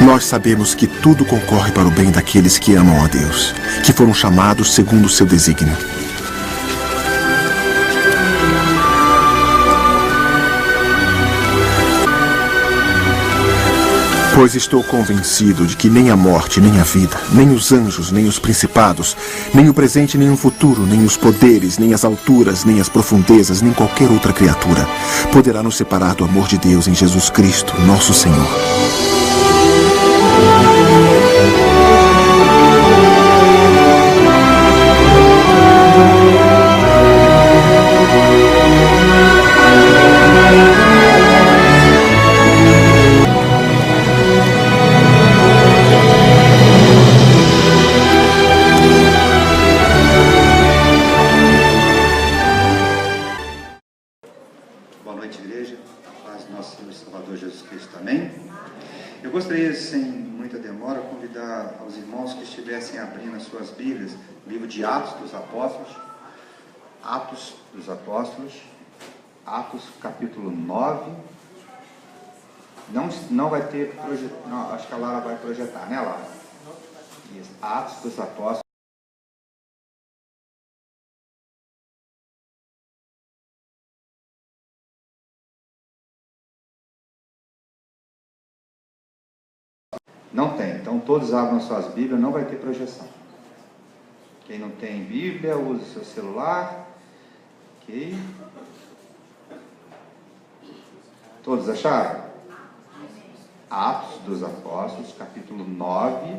Nós sabemos que tudo concorre para o bem daqueles que amam a Deus, que foram chamados segundo o seu desígnio. Pois estou convencido de que nem a morte, nem a vida, nem os anjos, nem os principados, nem o presente, nem o futuro, nem os poderes, nem as alturas, nem as profundezas, nem qualquer outra criatura poderá nos separar do amor de Deus em Jesus Cristo, nosso Senhor. Boa noite, igreja. A paz do nosso Senhor e Salvador Jesus Cristo. Amém? Eu gostaria, sem muita demora, convidar aos irmãos que estivessem abrindo as suas Bíblias, o livro de Atos dos Apóstolos, Atos capítulo 9. Não vai ter não, acho que a Lara vai projetar, né, Lara? Isso. Atos dos Apóstolos. Não tem, então todos abram suas Bíblias, não vai ter projeção. Quem não tem Bíblia, use seu celular. Ok? Todos acharam? Atos dos Apóstolos, capítulo 9,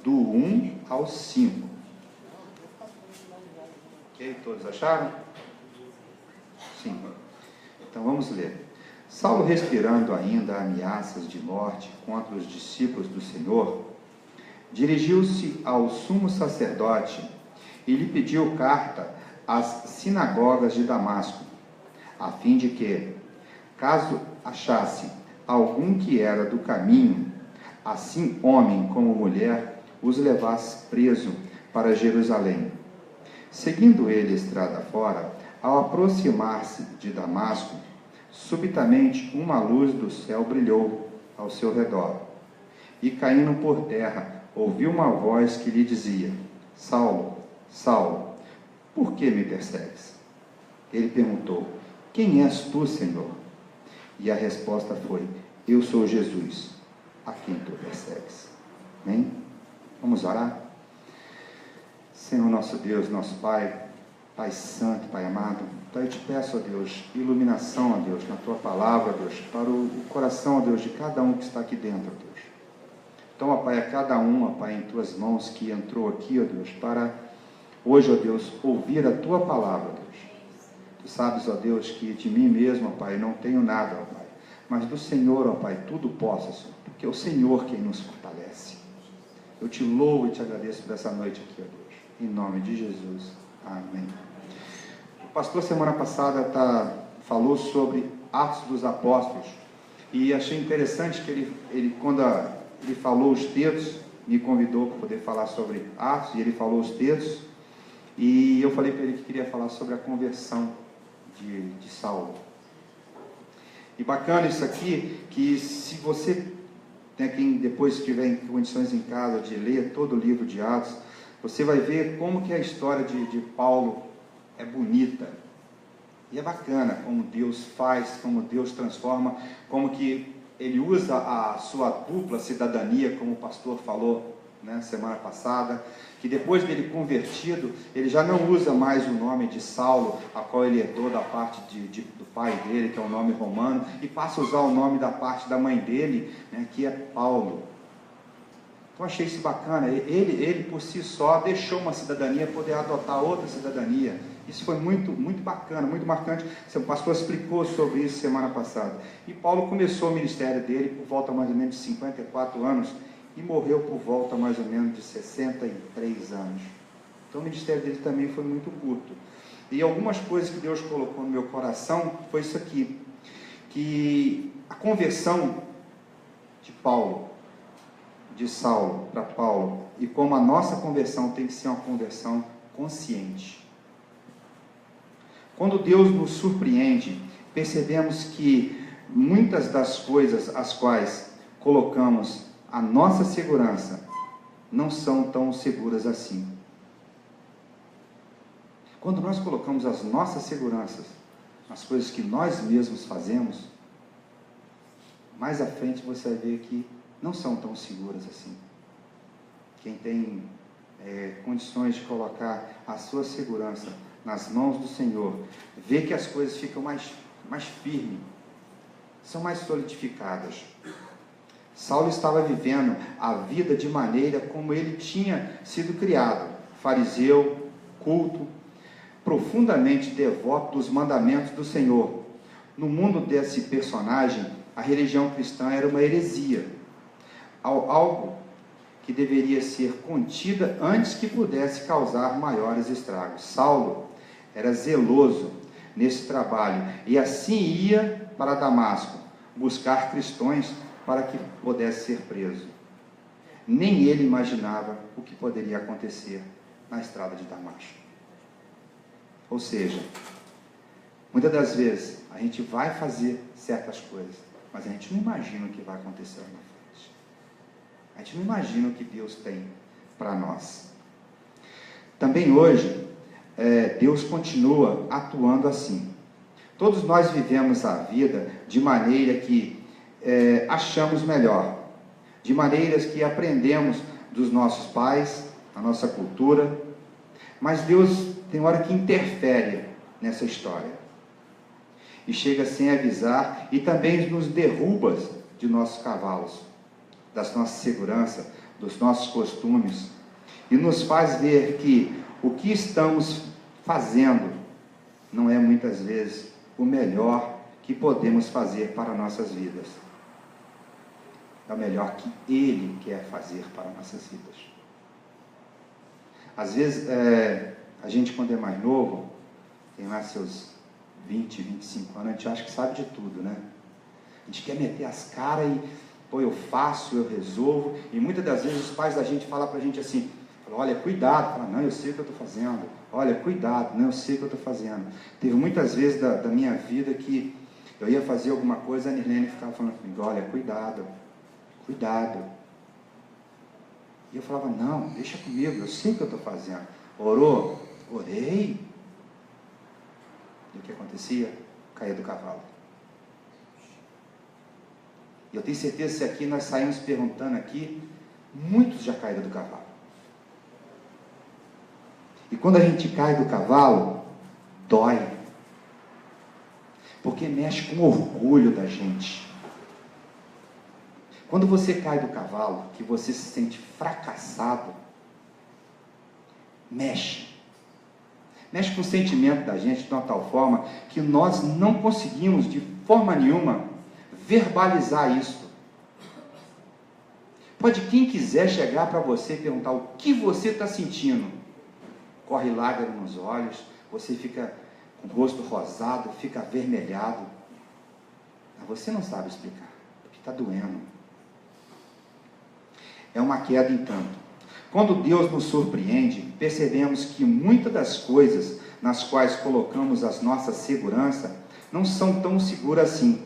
do 1 ao 5. Ok? Todos acharam? Sim. Então vamos ler. Saulo, respirando ainda ameaças de morte contra os discípulos do Senhor, dirigiu-se ao sumo sacerdote e lhe pediu carta às sinagogas de Damasco, a fim de que, caso achasse algum que era do caminho, assim homem como mulher, os levasse preso para Jerusalém. Seguindo ele estrada fora, ao aproximar-se de Damasco, subitamente uma luz do céu brilhou ao seu redor, e caindo por terra, ouviu uma voz que lhe dizia: Saulo, Saulo, por que me persegues? Ele perguntou: quem és tu, Senhor? E a resposta foi: eu sou Jesus, a quem tu persegues. Amém? Vamos orar? Senhor nosso Deus, nosso Pai, Pai Santo, Pai amado, então eu te peço, ó Deus, iluminação, ó Deus, na Tua palavra, ó Deus, para o coração, ó Deus, de cada um que está aqui dentro, ó Deus. Então, ó Pai, a cada um, ó Pai, em Tuas mãos que entrou aqui, ó Deus, para hoje, ó Deus, ouvir a Tua palavra, ó Deus. Tu sabes, ó Deus, que de mim mesmo, ó Pai, não tenho nada, ó Pai, mas do Senhor, ó Pai, tudo posso, Senhor, porque é o Senhor quem nos fortalece. Eu te louvo e te agradeço por essa noite aqui, ó Deus, em nome de Jesus. Amém. O pastor, semana passada, falou sobre Atos dos Apóstolos, e achei interessante que ele quando ele falou os textos, me convidou para poder falar sobre Atos, e ele falou os textos, e eu falei para ele que queria falar sobre a conversão de Saulo. E bacana isso aqui, que se você tem quem depois tiver em condições em casa de ler todo o livro de Atos, você vai ver como que a história de Paulo é bonita. E é bacana como Deus faz, como Deus transforma, como que ele usa a sua dupla cidadania, como o pastor falou, né, semana passada, que depois dele convertido, ele já não usa mais o nome de Saulo, a qual ele herdou da parte do pai dele, que é o nome romano, e passa a usar o nome da parte da mãe dele, né, que é Paulo. Então achei isso bacana. Ele por si só deixou uma cidadania, poder adotar outra cidadania. Isso foi muito, muito bacana, muito marcante. O pastor explicou sobre isso semana passada. E Paulo começou o ministério dele por volta mais ou menos de 54 anos e morreu por volta mais ou menos de 63 anos. Então o ministério dele também foi muito curto. E algumas coisas que Deus colocou no meu coração foi isso aqui, que a conversão de Saulo para Paulo, e como a nossa conversão tem que ser uma conversão consciente. Quando Deus nos surpreende, percebemos que muitas das coisas as quais colocamos a nossa segurança não são tão seguras assim. Quando nós colocamos as nossas seguranças nas coisas que nós mesmos fazemos, mais à frente você vai ver que não são tão seguras assim. Quem tem condições de colocar a sua segurança nas mãos do Senhor, vê que as coisas ficam mais firmes, são mais solidificadas. Saulo estava vivendo a vida de maneira como ele tinha sido criado, fariseu, culto, profundamente devoto dos mandamentos do Senhor. No mundo desse personagem, a religião cristã era uma heresia, algo que deveria ser contida antes que pudesse causar maiores estragos. Saulo era zeloso nesse trabalho e assim ia para Damasco buscar cristãos para que pudesse ser preso. Nem ele imaginava o que poderia acontecer na estrada de Damasco. Ou seja, muitas das vezes a gente vai fazer certas coisas, mas a gente não imagina o que vai acontecer lá na frente. A gente não imagina o que Deus tem para nós. Também hoje, Deus continua atuando assim. Todos nós vivemos a vida de maneira que achamos melhor, de maneiras que aprendemos dos nossos pais, a nossa cultura, mas Deus tem hora que interfere nessa história e chega sem avisar e também nos derruba de nossos cavalos, das nossas seguranças, dos nossos costumes, e nos faz ver que o que estamos fazendo não é muitas vezes o melhor que podemos fazer para nossas vidas. É o melhor que Ele quer fazer para nossas vidas. Às vezes, a gente quando é mais novo, tem lá seus 20, 25 anos, a gente acha que sabe de tudo, né? A gente quer meter as caras e, pô, eu faço, eu resolvo, e muitas das vezes os pais da gente falam pra gente assim, olha, cuidado, fala, não, eu sei o que eu estou fazendo, olha, cuidado, não, eu sei o que eu estou fazendo. Teve muitas vezes da minha vida que eu ia fazer alguma coisa, a Nirlene ficava falando comigo, olha, cuidado, cuidado. E eu falava, não, deixa comigo, eu sei o que eu estou fazendo. Orou? Orei. E o que acontecia? Caía do cavalo. E eu tenho certeza que se aqui nós saímos perguntando aqui, muitos já caíram do cavalo. E quando a gente cai do cavalo, dói. Porque mexe com o orgulho da gente. Quando você cai do cavalo, que você se sente fracassado, mexe com o sentimento da gente de uma tal forma que nós não conseguimos de forma nenhuma verbalizar isso. Pode quem quiser chegar para você e perguntar o que você está sentindo, corre lágrima nos olhos, você fica com o rosto rosado, fica avermelhado, mas você não sabe explicar, porque está doendo. É uma queda em tanto. Quando Deus nos surpreende, percebemos que muitas das coisas nas quais colocamos as nossas seguranças não são tão seguras assim.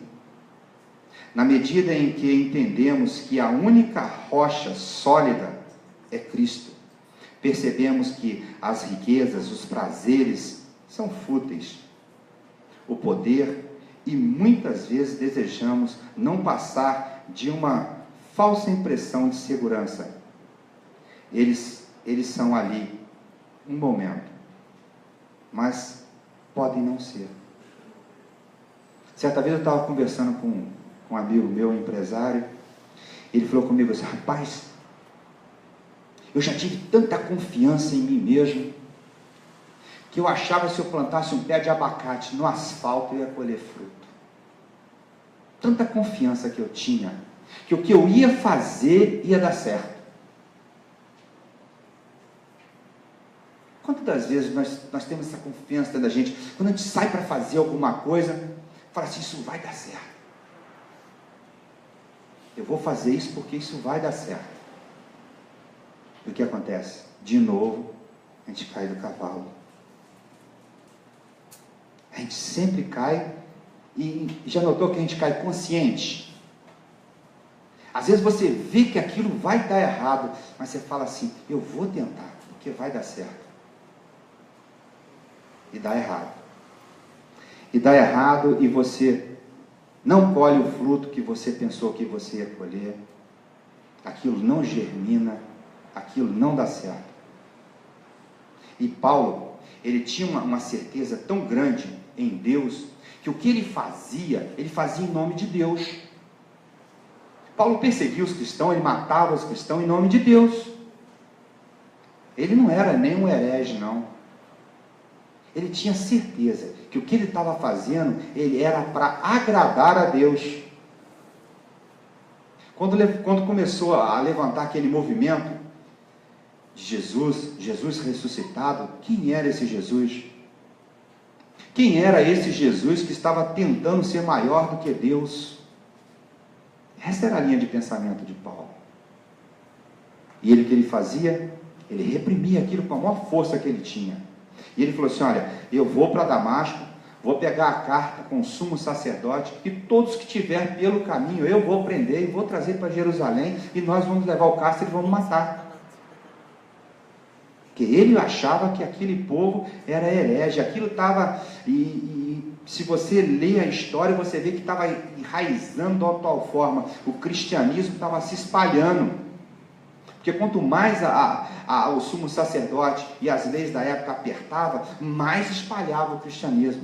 Na medida em que entendemos que a única rocha sólida é Cristo, percebemos que as riquezas, os prazeres são fúteis. O poder, e muitas vezes desejamos não passar de uma falsa impressão de segurança. Eles são ali um momento, mas podem não ser. Certa vez eu estava conversando com um amigo meu, um empresário, ele falou comigo assim, rapaz, eu já tive tanta confiança em mim mesmo, que eu achava que se eu plantasse um pé de abacate no asfalto, eu ia colher fruto. Tanta confiança que eu tinha, que o que eu ia fazer ia dar certo. Quantas das vezes nós temos essa confiança dentro da gente, quando a gente sai para fazer alguma coisa, fala assim, isso vai dar certo. Eu vou fazer isso porque isso vai dar certo. E o que acontece? De novo, a gente cai do cavalo. A gente sempre cai, e já notou que a gente cai consciente? Às vezes você vê que aquilo vai dar errado, mas você fala assim, eu vou tentar, porque vai dar certo. E dá errado. E dá errado e você não colhe o fruto que você pensou que você ia colher. Aquilo não germina, aquilo não dá certo. E Paulo, ele tinha uma certeza tão grande em Deus, que o que ele fazia em nome de Deus. Paulo perseguia os cristãos, ele matava os cristãos em nome de Deus. Ele não era nem um herege, não. Ele tinha certeza que o que ele estava fazendo, ele era para agradar a Deus. Quando começou a levantar aquele movimento de Jesus ressuscitado, quem era esse Jesus? Quem era esse Jesus que estava tentando ser maior do que Deus? Essa era a linha de pensamento de Paulo. E ele, o que ele fazia? Ele reprimia aquilo com a maior força que ele tinha. E ele falou assim, olha, eu vou para Damasco, vou pegar a carta com o sumo sacerdote, e todos que tiver pelo caminho, eu vou prender, e vou trazer para Jerusalém, e nós vamos levar o cárcere e vamos matar. Porque ele achava que aquele povo era herege, aquilo estava, e se você lê a história, você vê que estava enraizando de tal forma, o cristianismo estava se espalhando. Porque quanto mais o sumo sacerdote e as leis da época apertava, mais espalhava o cristianismo.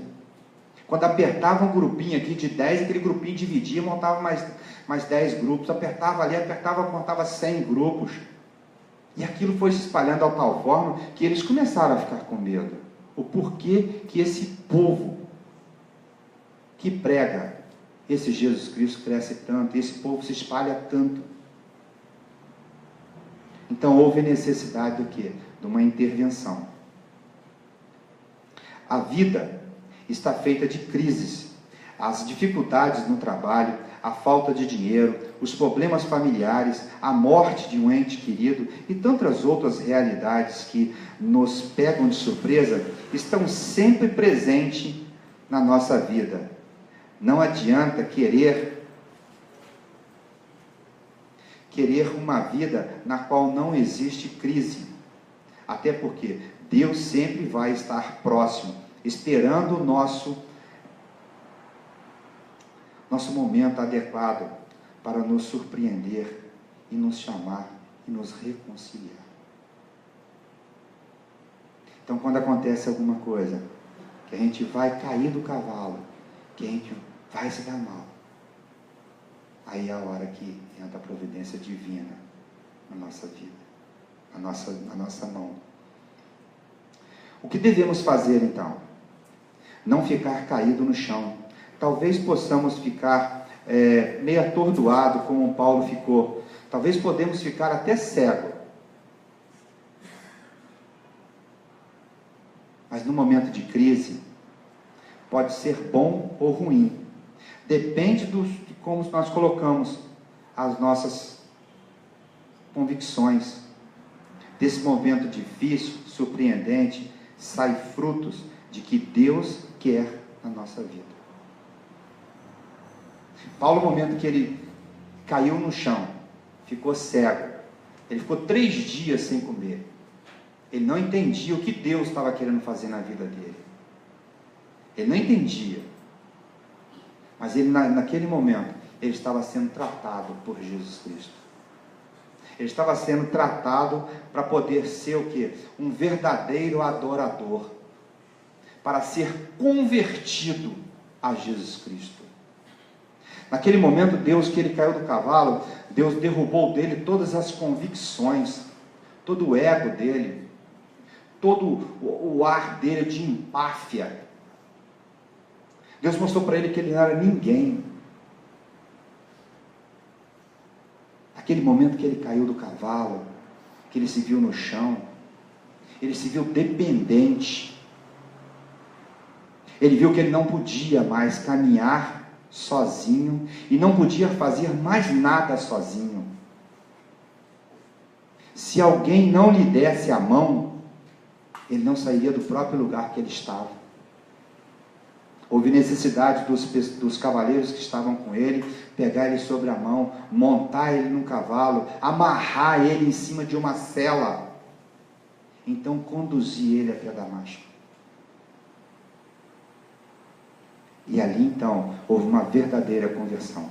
Quando apertava um grupinho aqui de 10, aquele grupinho dividia, montava mais 10 grupos, apertava ali, montava 100 grupos. E aquilo foi se espalhando de tal forma que eles começaram a ficar com medo. O porquê que esse povo que prega esse Jesus Cristo cresce tanto, esse povo se espalha tanto. Então houve necessidade do quê? De uma intervenção. A vida está feita de crises. As dificuldades no trabalho, a falta de dinheiro, os problemas familiares, a morte de um ente querido e tantas outras realidades que nos pegam de surpresa, estão sempre presentes na nossa vida. Não adianta querer uma vida na qual não existe crise. Até porque Deus sempre vai estar próximo, esperando o nosso momento adequado para nos surpreender e nos chamar e nos reconciliar. Então, quando acontece alguma coisa, que a gente vai cair do cavalo, que a gente vai se dar mal, aí é a hora que entra a providência divina na nossa vida, na nossa mão. O que devemos fazer então? Não ficar caído no chão. Talvez possamos ficar meio atordoado, como Paulo ficou. Talvez podemos ficar até cego. Mas no momento de crise, pode ser bom ou ruim. Depende de como nós colocamos as nossas convicções. Desse momento difícil, surpreendente, sai frutos de que Deus quer na nossa vida. Paulo, no momento que ele caiu no chão, ficou cego, ele ficou 3 dias sem comer. Ele não entendia o que Deus estava querendo fazer na vida dele. Ele não entendia. Mas ele, naquele momento, ele estava sendo tratado por Jesus Cristo. Ele estava sendo tratado para poder ser o quê? Um verdadeiro adorador. Para ser convertido a Jesus Cristo. Naquele momento, Deus, que ele caiu do cavalo, Deus derrubou dele todas as convicções, todo o ego dele, todo o ar dele de empáfia. Deus mostrou para ele que ele não era ninguém. Aquele momento que ele caiu do cavalo, que ele se viu no chão, ele se viu dependente. Ele viu que ele não podia mais caminhar sozinho e não podia fazer mais nada sozinho. Se alguém não lhe desse a mão, ele não sairia do próprio lugar que ele estava. Houve necessidade dos cavaleiros que estavam com ele pegar ele sobre a mão, montar ele num cavalo, amarrar ele em cima de uma sela, então conduzir ele até Damasco. E ali então houve uma verdadeira conversão.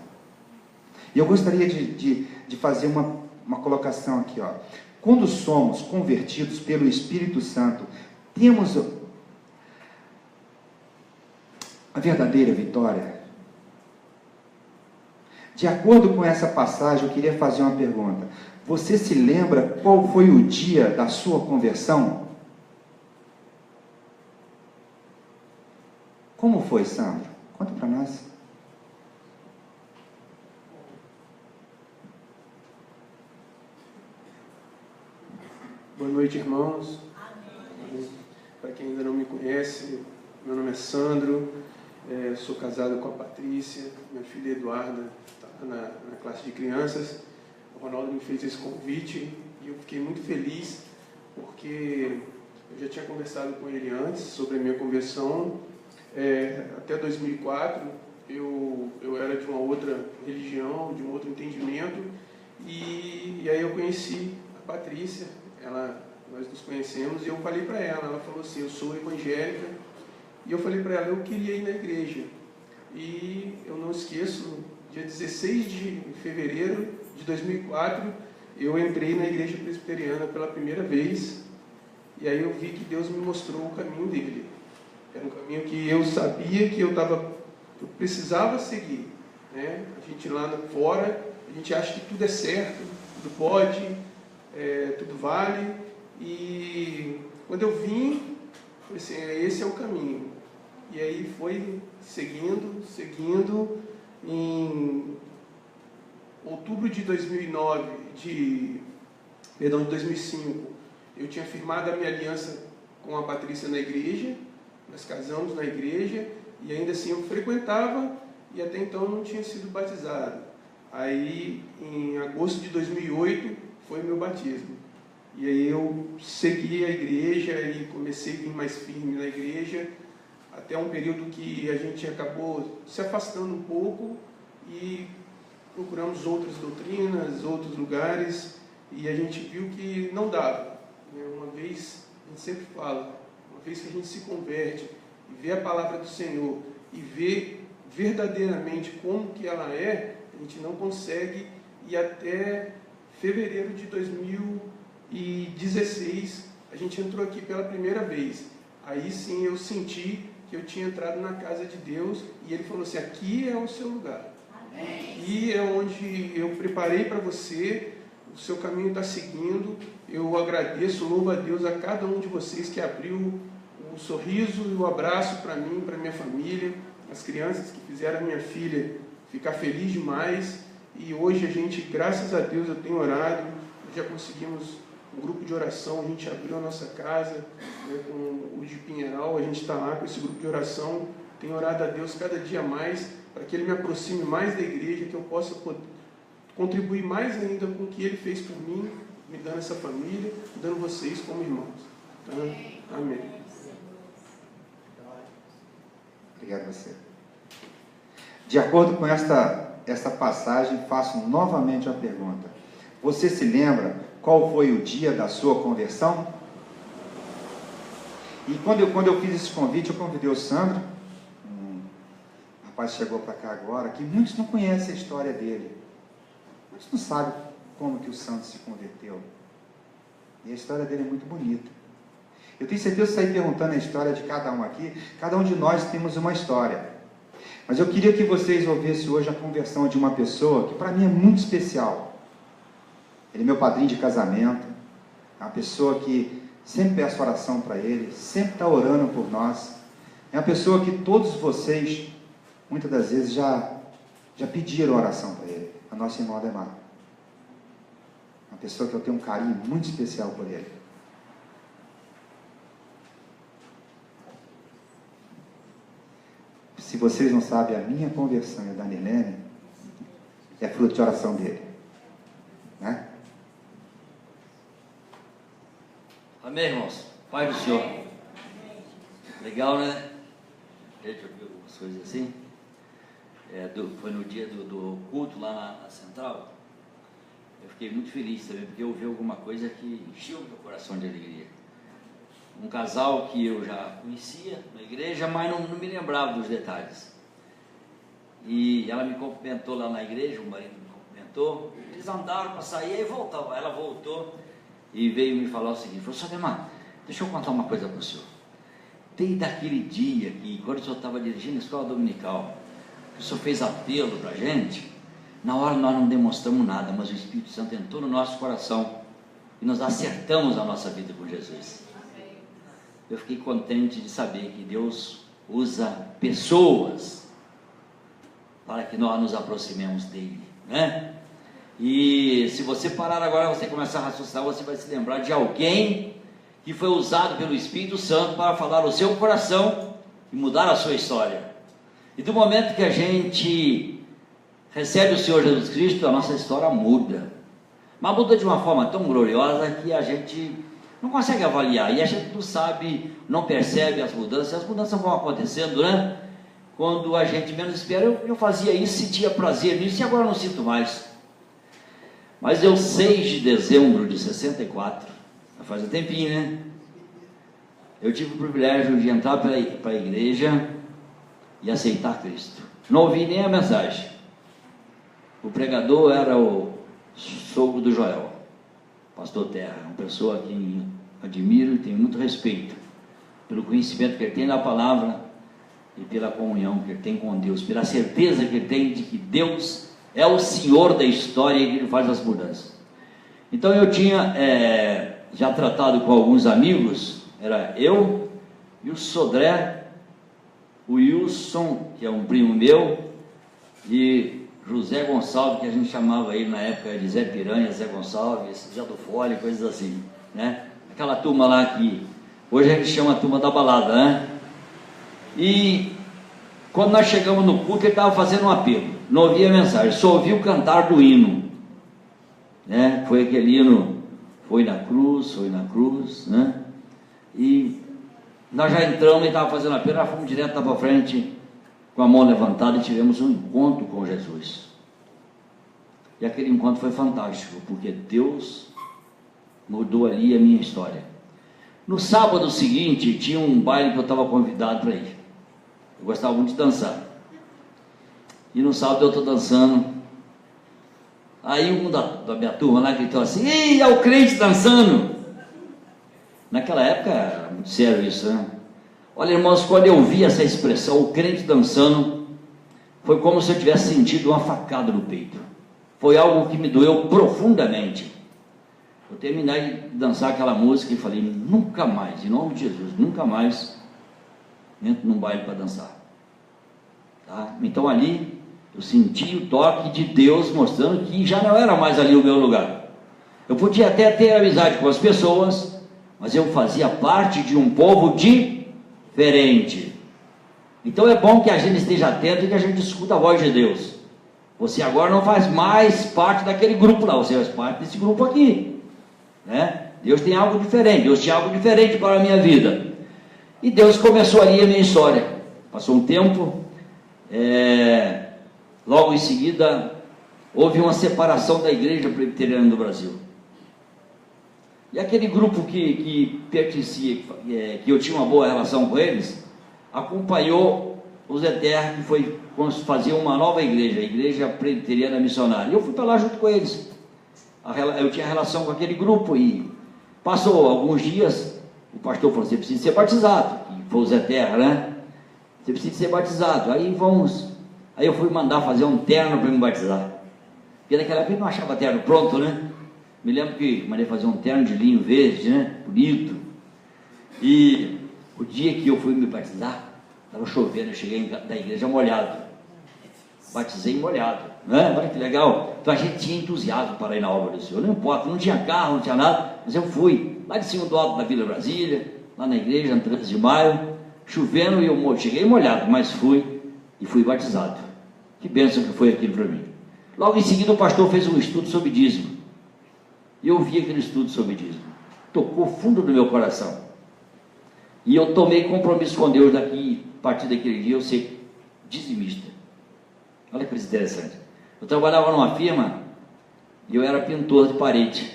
E eu gostaria de fazer uma colocação aqui, ó. Quando somos convertidos pelo Espírito Santo, temos a verdadeira vitória. De acordo com essa passagem, eu queria fazer uma pergunta. Você se lembra qual foi o dia da sua conversão? Como foi, Sandro? Conta para nós. Boa noite, irmãos. Para quem ainda não me conhece, meu nome é Sandro, sou casado com a Patrícia, minha filha Eduarda está na classe de crianças. O Ronaldo me fez esse convite e eu fiquei muito feliz, porque eu já tinha conversado com ele antes sobre a minha conversão. Até 2004 eu era de uma outra religião, de um outro entendimento, e aí eu conheci a Patrícia. Nós nos conhecemos e eu falei para ela falou assim, eu sou evangélica, e eu falei para ela, eu queria ir na igreja. E eu não esqueço, dia 16 de fevereiro de 2004, eu entrei na igreja presbiteriana pela primeira vez, e aí eu vi que Deus me mostrou o caminho dele. Era um caminho que eu sabia que eu precisava seguir, né? A gente lá fora, a gente acha que tudo é certo, tudo pode, tudo vale, e quando eu vim, falei assim, esse é o caminho. E aí foi seguindo, em outubro de 2005, eu tinha firmado a minha aliança com a Patrícia na igreja, nós casamos na igreja, e ainda assim eu frequentava, e até então eu não tinha sido batizado. Aí, em agosto de 2008, foi meu batismo. E aí eu segui a igreja e comecei a vir mais firme na igreja, até um período que a gente acabou se afastando um pouco e procuramos outras doutrinas, outros lugares, e a gente viu que não dava. Uma vez, a gente sempre fala, uma vez que a gente se converte e vê a palavra do Senhor e vê verdadeiramente como que ela é, a gente não consegue ir até fevereiro de 2016, a gente entrou aqui pela primeira vez. Aí sim eu senti que eu tinha entrado na casa de Deus, e Ele falou assim, aqui é o seu lugar. Aqui é onde eu preparei para você, o seu caminho está seguindo. Eu agradeço, louvo a Deus a cada um de vocês que abriu o sorriso e o abraço para mim, para minha família, as crianças que fizeram a minha filha ficar feliz demais. E hoje a gente, graças a Deus, eu tenho orado, já conseguimos um grupo de oração, a gente abriu a nossa casa, né, com o de Pinheiral, a gente está lá com esse grupo de oração, tenho orado a Deus cada dia mais, para que Ele me aproxime mais da igreja, que eu possa contribuir mais ainda com o que Ele fez por mim, me dando essa família, dando vocês como irmãos. Tá? Amém. Obrigado a você. De acordo com esta passagem, faço novamente a pergunta. Você se lembra qual foi o dia da sua conversão? E quando eu fiz esse convite, eu convidei o Sandro, um rapaz chegou para cá agora, que muitos não conhecem a história dele. Muitos não sabem como que o Sandro se converteu. E a história dele é muito bonita. Eu tenho certeza que sair perguntando a história de cada um aqui, cada um de nós temos uma história. Mas eu queria que vocês ouvissem hoje a conversão de uma pessoa que para mim é muito especial. Ele é meu padrinho de casamento, é uma pessoa que sempre peço oração para ele, sempre está orando por nós. É uma pessoa que todos vocês, muitas das vezes, já pediram oração para ele, a nossa irmã Ademar. Uma pessoa que eu tenho um carinho muito especial por ele. Se vocês não sabem, a minha conversão e a da Nilene é fruto de oração dele. Né? Amém, irmãos? Pai do Senhor. Legal, né? gente ouviu algumas coisas assim. Foi no dia do culto lá na Central. Eu fiquei muito feliz também, porque eu ouvi alguma coisa que encheu meu coração de alegria. Um casal que eu já conhecia na igreja, mas não me lembrava dos detalhes. E ela me cumprimentou lá na igreja, o marido me cumprimentou. Eles andaram para sair e voltavam. Ela voltou e veio me falar o seguinte: falou, Sr. Ademar, deixa eu contar uma coisa para o senhor. Desde aquele dia que, quando o senhor estava dirigindo a escola dominical, que o senhor fez apelo para a gente, na hora nós não demonstramos nada, mas o Espírito Santo entrou no nosso coração e nós acertamos a nossa vida com Jesus. Eu fiquei contente de saber que Deus usa pessoas para que nós nos aproximemos dele, né? E se você parar agora, você começar a raciocinar, você vai se lembrar de alguém que foi usado pelo Espírito Santo para falar o seu coração e mudar a sua história. E do momento que a gente recebe o Senhor Jesus Cristo, a nossa história muda. Mas muda de uma forma tão gloriosa que a gente não consegue avaliar. E a gente não sabe, não percebe as mudanças. As mudanças vão acontecendo, né? Quando a gente menos espera. Eu fazia isso, sentia prazer nisso, e agora não sinto mais. Mas eu, 6 de dezembro de 64, faz um tempinho, né? Eu tive o privilégio de entrar para a igreja e aceitar Cristo. Não ouvi nem a mensagem. O pregador era o sogro do Joel, pastor Terra, uma pessoa que admiro e tenho muito respeito pelo conhecimento que ele tem da palavra e pela comunhão que ele tem com Deus, pela certeza que ele tem de que Deus é o Senhor da história e que ele faz as mudanças. Então eu tinha já tratado com alguns amigos, era eu e o Sodré, o Wilson, que é um primo meu, e José Gonçalves, que a gente chamava ele na época de Zé Piranha, Zé Gonçalves, Zé do Fole, coisas assim, né? Aquela turma lá que hoje a gente chama a turma da balada, né? E quando nós chegamos no culto, ele estava fazendo um apelo, não ouvia a mensagem, só ouvia o cantar do hino, né? Foi aquele hino, foi na cruz, né? E nós já entramos e estava fazendo apelo, nós fomos direto lá para frente, com a mão levantada, e tivemos um encontro com Jesus. E aquele encontro foi fantástico, porque Deus mudou ali a minha história. No sábado seguinte, tinha um baile que eu estava convidado para ir. Eu gostava muito de dançar. E no sábado eu estou dançando. Aí um da minha turma lá gritou assim: "Ei, é o crente dançando!" Naquela época era muito sério isso, né? Olha, irmãos, quando eu vi essa expressão, o crente dançando, foi como se eu tivesse sentido uma facada no peito. Foi algo que me doeu profundamente. Eu terminei de dançar aquela música e falei: nunca mais, em nome de Jesus, nunca mais entro num baile para dançar. Tá? Então ali eu senti o toque de Deus mostrando que já não era mais ali o meu lugar. Eu podia até ter amizade com as pessoas, mas eu fazia parte de um povo diferente. Então é bom que a gente esteja atento e que a gente escuta a voz de Deus. Você agora não faz mais parte daquele grupo lá, você faz parte desse grupo aqui, né? Deus tem algo diferente, Deus tinha algo diferente para a minha vida. E Deus começou ali a minha história. Passou um tempo, logo em seguida houve uma separação da Igreja Presbiteriana do Brasil. E aquele grupo que pertencia, que eu tinha uma boa relação com eles, acompanhou o Zé Terra, que foi fazer uma nova igreja, a Igreja Presbiteriana Missionária. E eu fui para lá junto com eles. Eu tinha relação com aquele grupo e passou alguns dias, o pastor falou: "Você precisa ser batizado." E foi o Zé Terra, né? "Você precisa ser batizado." Aí eu fui mandar fazer um terno para me batizar. Porque naquela época eu não achava terno pronto, né? Me lembro que mandei fazer um terno de linho verde, né? Bonito. E o dia que eu fui me batizar, estava chovendo, eu cheguei da igreja molhado. Batizei molhado, né? Olha que legal. Então a gente tinha entusiasmo para ir na obra do Senhor. Não importa, não tinha carro, não tinha nada, mas eu fui. Lá de cima do alto da Vila Brasília, lá na igreja, no 13 de maio, chovendo, e eu cheguei molhado, mas fui e fui batizado. Que bênção que foi aquilo para mim. Logo em seguida o pastor fez um estudo sobre dízimo. E eu vi aquele estudo sobre dízimo. Tocou fundo no meu coração. E eu tomei compromisso com Deus daqui, a partir daquele dia, eu ser dizimista. Olha que coisa interessante. Eu trabalhava numa firma e eu era pintor de parede.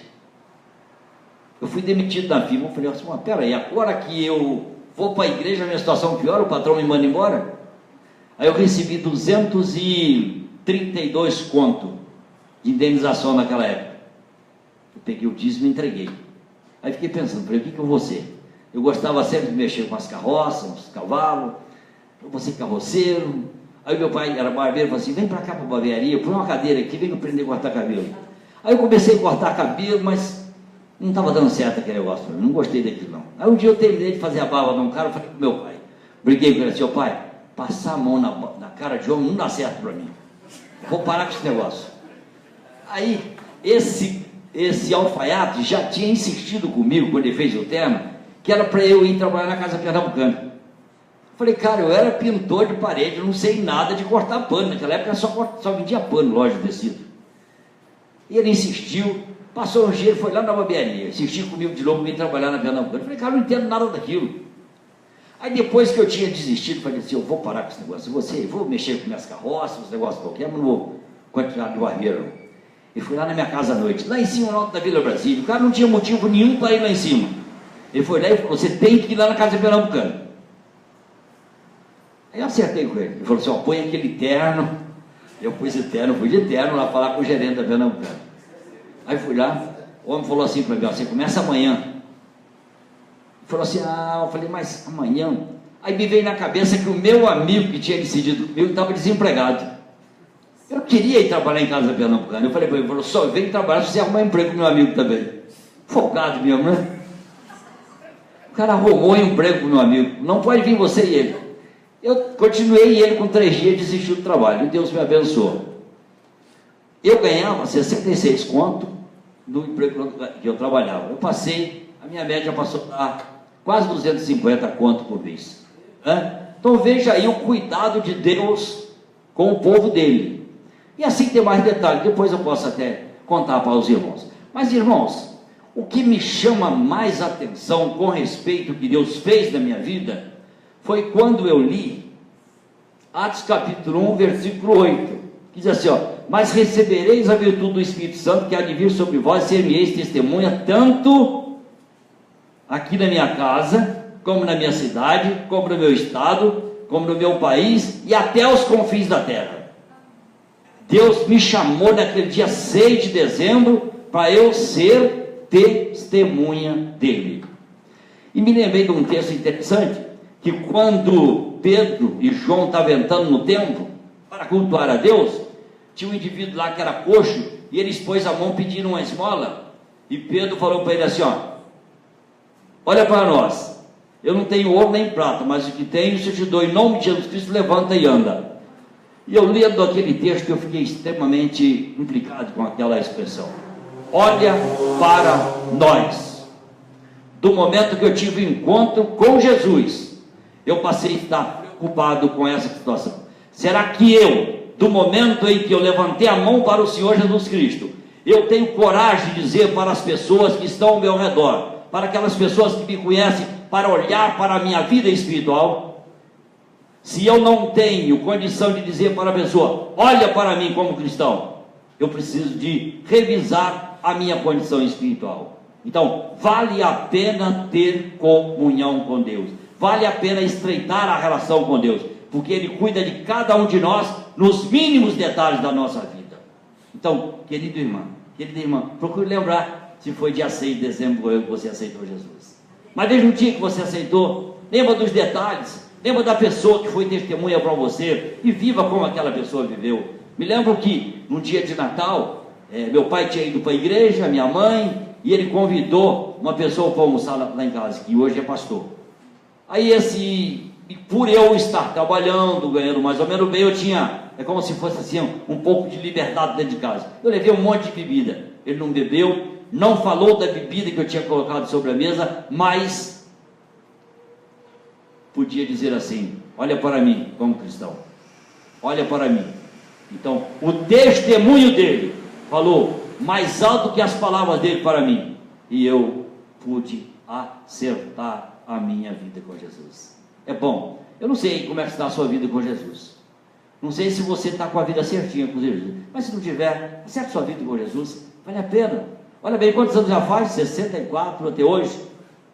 Eu fui demitido da firma. Eu falei assim, mas peraí, agora que eu vou para a igreja, a minha situação piora, o patrão me manda embora? Aí eu recebi 232 conto de indenização naquela época. Eu peguei o dízimo e entreguei. Aí fiquei pensando, falei, o que eu vou ser? Eu gostava sempre de mexer com as carroças, os cavalos, eu vou ser carroceiro. Aí meu pai era barbeiro, falou assim, vem para cá para a barbearia, põe uma cadeira aqui, vem aprender a cortar cabelo. Aí eu comecei a cortar cabelo, mas não estava dando certo aquele negócio, não gostei daquilo não. Aí um dia eu terminei de fazer a barba de um cara, eu falei pro meu pai, briguei com ele assim, pai, passar a mão na cara de homem não dá certo para mim, vou parar com esse negócio. Aí esse alfaiate já tinha insistido comigo, quando ele fez o terno, que era para eu ir trabalhar na casa pernambucana. Falei, cara, eu era pintor de parede, eu não sei nada de cortar pano, naquela época só vendia pano, loja de tecido. E ele insistiu, passou um dia, foi lá na barbearia, insistiu comigo de novo, vim trabalhar na pernambucana. Falei, cara, eu não entendo nada daquilo. Aí depois que eu tinha desistido, falei assim, eu vou parar com esse negócio, vou mexer com minhas carroças, uns negócios qualquer, mas não vou continuar de barbeiro. E fui lá na minha casa à noite, lá em cima, no alto da Vila Brasília. O cara não tinha motivo nenhum para ir lá em cima. Ele foi lá e falou, você tem que ir lá na casa pernambucana. Aí eu acertei com ele. Ele falou assim, põe aquele terno. Eu pus o terno, fui de terno lá falar com o gerente da pernambucana. Aí fui lá, o homem falou assim para mim, você começa amanhã. Ele falou assim, eu falei, mas amanhã? Aí me veio na cabeça que o meu amigo que tinha decidido comigo estava desempregado. Eu queria ir trabalhar em casa pernambucana. Eu falei para ele, falou, só vem trabalhar se você arrumar emprego com meu amigo também. Folgado mesmo, né? O cara arrumou um emprego com meu amigo. Não pode vir você e ele. Eu continuei e ele com 3 dias desistiu do trabalho. E Deus me abençoou. Eu ganhava 66 conto no emprego que eu trabalhava. Eu passei, a minha média passou a quase 250 conto por mês. Então veja aí o cuidado de Deus com o povo dele. E assim tem mais detalhes, depois eu posso até contar para os irmãos. Mas irmãos, o que me chama mais atenção com respeito ao que Deus fez na minha vida, foi quando eu li Atos capítulo 1, versículo 8, que diz assim, mas recebereis a virtude do Espírito Santo, que há de vir sobre vós, ser-me-eis testemunha, tanto aqui na minha casa, como na minha cidade, como no meu estado, como no meu país, e até os confins da terra. Deus me chamou naquele dia 6 de dezembro, para eu ser testemunha dele. E me lembrei de um texto interessante, que quando Pedro e João estavam entrando no templo para cultuar a Deus, tinha um indivíduo lá que era coxo, e ele expôs a mão pedindo uma esmola, e Pedro falou para ele assim, olha para nós, eu não tenho ouro nem prata, mas o que tenho, isso eu te dou, em nome de Jesus Cristo, levanta e anda. E eu lendo aquele texto, eu fiquei extremamente implicado com aquela expressão, olha para nós. Do momento que eu tive um encontro com Jesus, eu passei a estar preocupado com essa situação. Será que eu, do momento em que eu levantei a mão para o Senhor Jesus Cristo, eu tenho coragem de dizer para as pessoas que estão ao meu redor, para aquelas pessoas que me conhecem, para olhar para a minha vida espiritual? Se eu não tenho condição de dizer para a pessoa, olha para mim como cristão, eu preciso de revisar a minha condição espiritual. Então, vale a pena ter comunhão com Deus, vale a pena estreitar a relação com Deus, porque Ele cuida de cada um de nós, nos mínimos detalhes da nossa vida. Então, querido irmão, querida irmã, procure lembrar, se foi dia 6 de dezembro que você aceitou Jesus. Mas desde o dia que você aceitou, lembra dos detalhes, lembra da pessoa que foi testemunha para você, e viva como aquela pessoa viveu. Me lembro que, no dia de Natal, meu pai tinha ido para a igreja, minha mãe, e ele convidou uma pessoa para almoçar lá em casa, que hoje é pastor. Aí por eu estar trabalhando, ganhando mais ou menos bem, eu tinha, é como se fosse assim, um pouco de liberdade dentro de casa. Eu levei um monte de bebida, ele não bebeu, não falou da bebida que eu tinha colocado sobre a mesa, mas podia dizer assim, olha para mim como cristão, olha para mim. Então, o testemunho dele falou mais alto que as palavras dele para mim, e eu pude acertar a minha vida com Jesus. É bom. Eu não sei como é que está a sua vida com Jesus. Não sei se você está com a vida certinha com Jesus. Mas se não tiver, acerte sua vida com Jesus. Vale a pena. Olha bem, quantos anos já faz? 64 até hoje.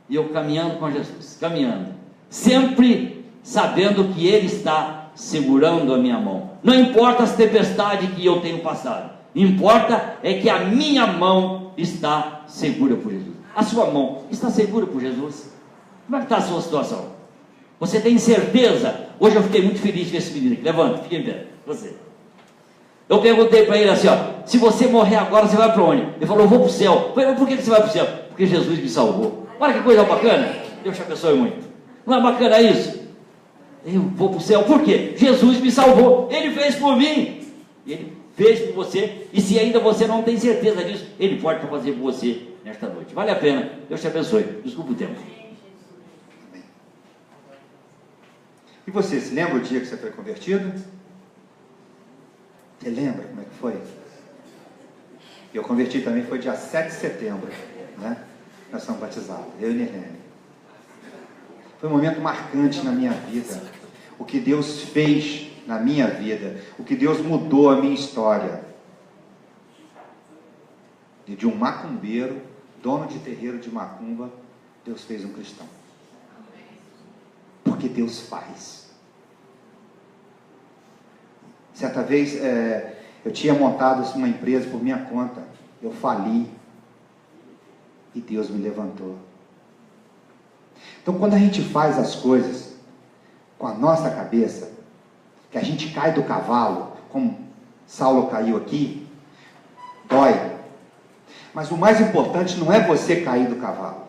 E eu caminhando com Jesus. Caminhando. Sempre sabendo que Ele está segurando a minha mão. Não importa as tempestades que eu tenho passado. Importa é que a minha mão está segura por Jesus. A sua mão está segura por Jesus? Como é que está a sua situação? Você tem certeza? Hoje eu fiquei muito feliz com esse menino aqui. Levanta, fique em pé. Você. Eu perguntei para ele assim, ó, se você morrer agora, você vai para onde? Ele falou, eu vou para o céu. Eu falei, por que você vai para o céu? Porque Jesus me salvou. Olha que coisa bacana. Deus te abençoe muito. Não é bacana isso? Eu vou para o céu. Por quê? Jesus me salvou. Ele fez por mim. Ele fez por você. E se ainda você não tem certeza disso, Ele pode fazer por você nesta noite. Vale a pena. Deus te abençoe. Desculpa o tempo. E você, se lembra o dia que você foi convertido? Você lembra como é que foi? Eu converti também, foi dia 7 de setembro, né? Nós somos batizados, eu e Nirlene. Foi um momento marcante na minha vida. O que Deus fez na minha vida, o que Deus mudou a minha história. E de um macumbeiro, dono de terreiro de macumba, Deus fez um cristão. Porque Deus faz. Certa vez eu tinha montado uma empresa por minha conta, eu fali e Deus me levantou. Então quando a gente faz as coisas com a nossa cabeça, que a gente cai do cavalo, como Saulo caiu aqui, dói. Mas o mais importante não é você cair do cavalo,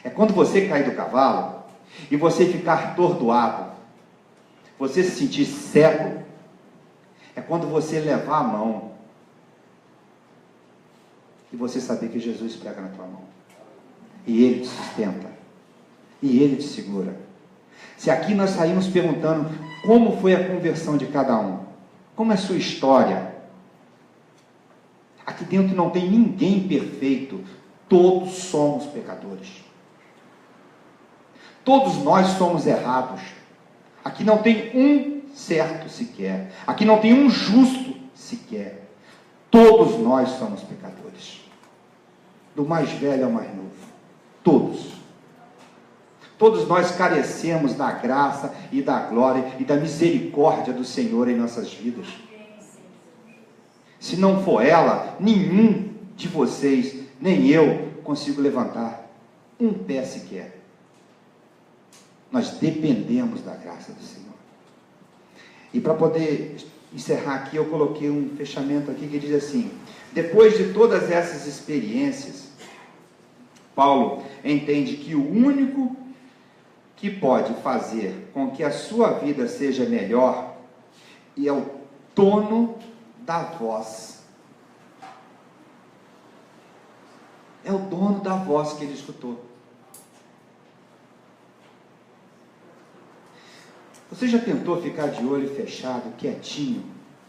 é quando você cair do cavalo e você ficar atordoado, você se sentir cego, é quando você levar a mão e você saber que Jesus pega na tua mão e Ele te sustenta e Ele te segura. Se aqui nós saímos perguntando como foi a conversão de cada um, como é a sua história, aqui dentro não tem ninguém perfeito, todos somos pecadores. Todos nós somos errados. Aqui não tem um certo sequer. Aqui não tem um justo sequer. Todos nós somos pecadores. Do mais velho ao mais novo. Todos. Todos nós carecemos da graça e da glória e da misericórdia do Senhor em nossas vidas. Se não for ela, nenhum de vocês, nem eu, consigo levantar um pé sequer. Nós dependemos da graça do Senhor. E para poder encerrar aqui, eu coloquei um fechamento aqui que diz assim: depois de todas essas experiências, Paulo entende que o único que pode fazer com que a sua vida seja melhor é o dono da voz. É o dono da voz que ele escutou. Você já tentou ficar de olho fechado, quietinho,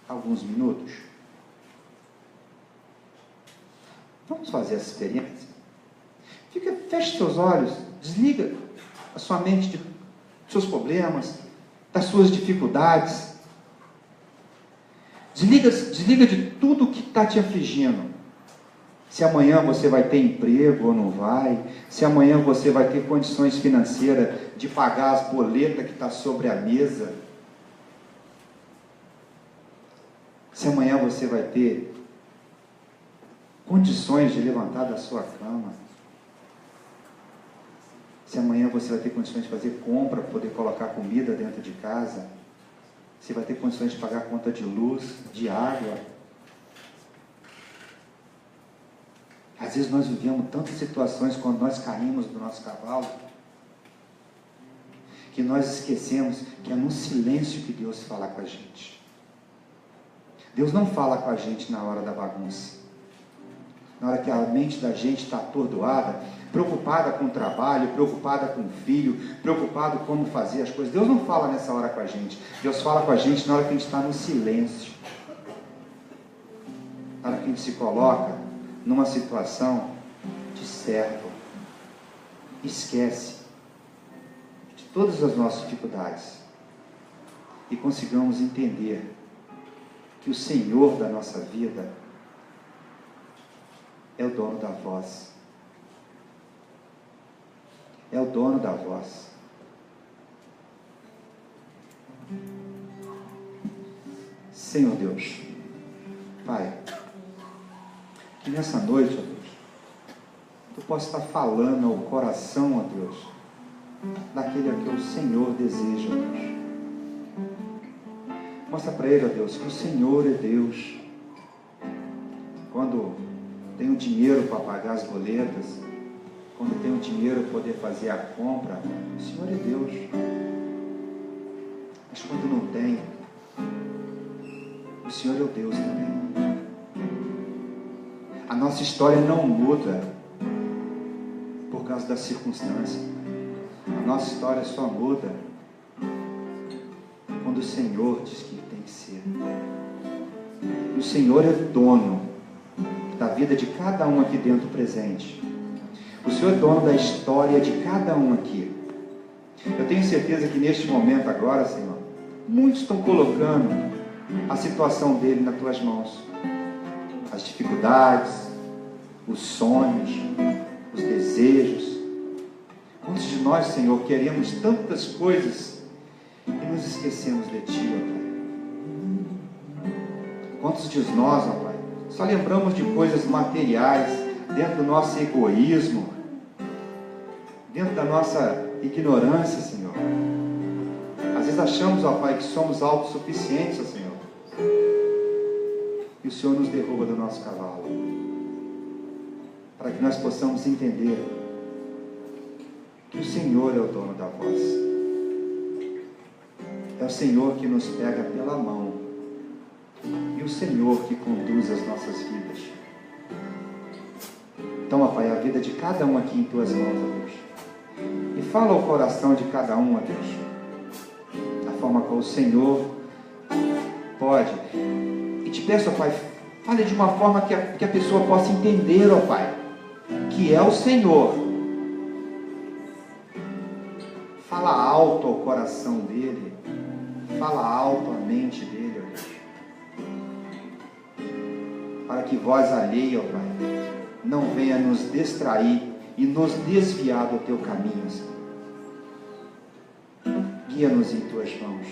alguns minutos? Vamos fazer essa experiência? Feche seus olhos, desliga a sua mente dos seus problemas, das suas dificuldades. Desliga de tudo que está te afligindo. Se amanhã você vai ter emprego ou não vai, se amanhã você vai ter condições financeiras de pagar as boletas que está sobre a mesa, se amanhã você vai ter condições de levantar da sua cama, se amanhã você vai ter condições de fazer compra, poder colocar comida dentro de casa, se vai ter condições de pagar conta de luz, de água. Às vezes nós vivemos tantas situações quando nós caímos do nosso cavalo, que nós esquecemos que é no silêncio que Deus fala com a gente. Deus não fala com a gente na hora da bagunça. Na hora que a mente da gente está atordoada, preocupada com o trabalho, preocupada com o filho, preocupado com como fazer as coisas. Deus não fala nessa hora com a gente. Deus fala com a gente na hora que a gente está no silêncio. Na hora que a gente se coloca numa situação de servo. Esquece todas as nossas dificuldades e consigamos entender que o Senhor da nossa vida é o dono da voz. É o dono da voz. Senhor Deus, Pai, que nessa noite, ó Deus, Tu possa estar falando ao coração, ó Deus, daquele a que o Senhor deseja, ó Deus. Mostra para ele, ó Deus, que o Senhor é Deus. Quando tem o dinheiro para pagar as boletas, quando tem o dinheiro para poder fazer a compra, o Senhor é Deus. Mas quando não tem, o Senhor é o Deus também. A nossa história não muda por causa da circunstância. A nossa história só muda quando o Senhor diz que tem que ser. E o Senhor é dono da vida de cada um aqui dentro presente. O Senhor é dono da história de cada um aqui. Eu tenho certeza que neste momento agora, Senhor, muitos estão colocando a situação dele nas tuas mãos. As dificuldades, os sonhos, os desejos. Quantos de nós, Senhor, queremos tantas coisas e nos esquecemos de Ti, ó Pai? Quantos de nós, ó Pai, só lembramos de coisas materiais dentro do nosso egoísmo, dentro da nossa ignorância, Senhor? Às vezes achamos, ó Pai, que somos autossuficientes, ó Senhor, e o Senhor nos derruba do nosso cavalo, para que nós possamos entender que o Senhor é o dono da voz. É o Senhor que nos pega pela mão e o Senhor que conduz as nossas vidas. Então, ó Pai, a vida de cada um aqui em Tuas mãos, ó Deus, e fala ao coração de cada um, ó Deus, da forma como o Senhor pode. E te peço, ó Pai, fale de uma forma que a pessoa possa entender, ó Pai, que é o Senhor. Fala alto ao coração dele, fala alto à mente dele, ó Deus, para que voz alheia, ó Pai, não venha nos distrair e nos desviar do Teu caminho, Senhor. Guia-nos em Tuas mãos.